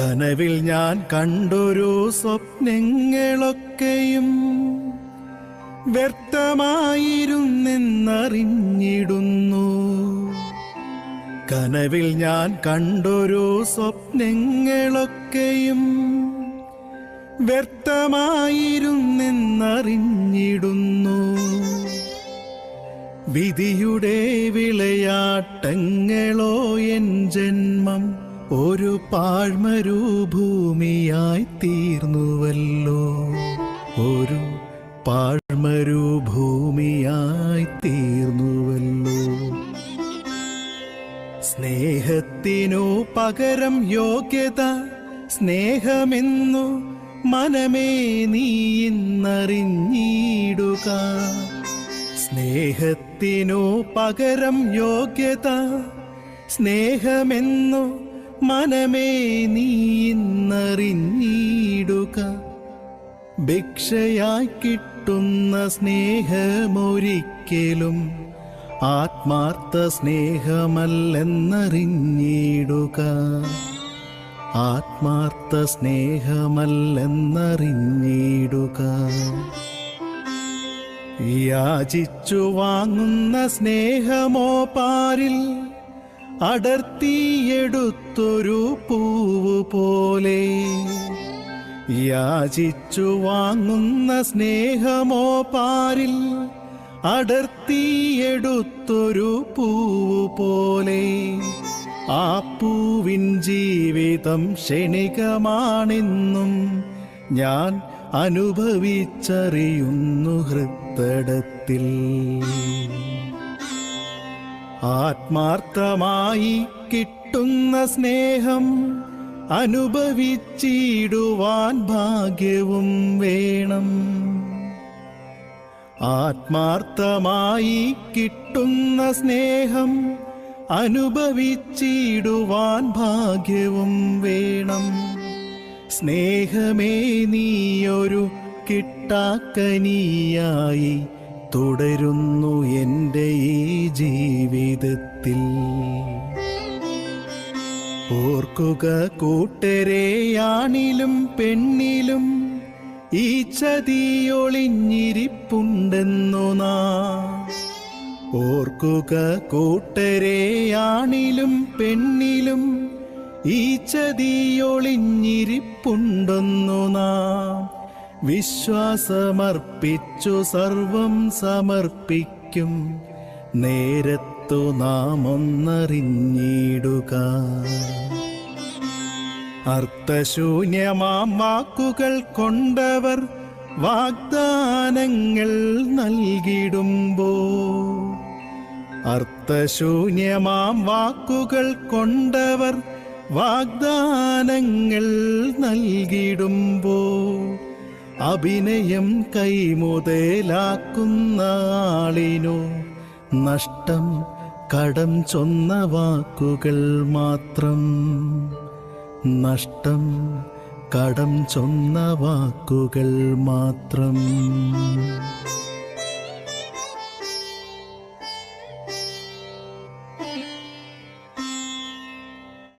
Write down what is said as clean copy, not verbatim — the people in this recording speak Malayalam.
കനവിൽ ഞാൻ കണ്ടൊരു സ്വപ്നങ്ങളൊക്കെയും വ്യർത്ഥമായിരുന്നെന്നറിഞ്ഞിടുന്നു. കനവിൽ ഞാൻ കണ്ടൊരു സ്വപ്നങ്ങളൊക്കെയും വ്യർത്ഥമായിരുന്നെന്നറിഞ്ഞിടുന്നു. വിധിയുടെ വിളയാട്ടങ്ങളോ എൻ ജന്മം ഒരു പാഴ്മരുഭൂമിയായി തീർന്നുവല്ലോ, ഒരു പാഴ്മരുഭൂമിയായി തീർന്നുവല്ലോ. സ്നേഹത്തിനു പകരം യോഗ്യത സ്നേഹമെന്നു മനമേ നീ ഇന്നറിഞ്ഞിടുക. സ്നേഹത്തിനു പകരം യോഗ്യത സ്നേഹമെന്നു മനമേ നീ ഇന്നറിഞ്ഞിടുക. ഭിക്ഷയായി കിട്ടുന്ന സ്നേഹമൊരിക്കലും ആത്മാർത്ഥ സ്നേഹമല്ലെന്നറിഞ്ഞിടുക. ആത്മാർത്ഥ സ്നേഹമല്ലെന്നറിഞ്ഞിടുക. യാചിച്ചു വാങ്ങുന്ന സ്നേഹമോ പാരിൽ അടർത്തിയെടുത്തൊരു പൂവ് പോലെ. യാചിച്ചു വാങ്ങുന്ന സ്നേഹമോ പാരിൽ അടർത്തിയെടുത്തൊരു പൂവ് പോലെ. ആ പൂവിൻ ജീവിതം ക്ഷണികമാണെന്നും ഞാൻ അനുഭവിച്ചറിയുന്നു ഹൃത്തടത്തിൽ. ആത്മാർത്ഥമായി കിട്ടുന്ന സ്നേഹം അനുഭവിച്ചിടുവാൻ ഭാഗ്യവും വേണം. ആത്മാർത്ഥമായി കിട്ടുന്ന സ്നേഹം അനുഭവിച്ചിടുവാൻ ഭാഗ്യവും വേണം. സ്നേഹമേ നീയൊരു കിട്ടാക്കനിയായി തുടരുന്നു എൻ്റെ ഈ ജീവിതത്തിൽ. ഓർക്കുക കൂട്ടരെ, ആണിലും പെണ്ണിലും ഈ ചതിയൊളിഞ്ഞിരിപ്പുണ്ടെന്നു നാം. ഓർക്കുക കൂട്ടരെ, ആണിലും പെണ്ണിലും ഈ ചതിയൊളിഞ്ഞിരിപ്പുണ്ടെന്നു നാം. വിശ്വാസമർപ്പിച്ചു സർവം സമർപ്പിക്കും നേരത്തു നാം ഒന്നറിഞ്ഞിടുക. അർത്ഥശൂന്യമാം വാക്കുകൾ കൊണ്ടവർ വാഗ്ദാനങ്ങൾ നൽകിടുമ്പോൾ, അർത്ഥശൂന്യമാം വാക്കുകൾ കൊണ്ടവർ വാഗ്ദാനങ്ങൾ നൽകിടുമ്പോൾ, അഭിനയം കൈമുതലാക്കുന്ന ആളിനു നഷ്ടം കടം ചൊന്ന വാക്കുകൾ മാത്രം. നഷ്ടം കടം ചൊന്ന വാക്കുകൾ മാത്രം.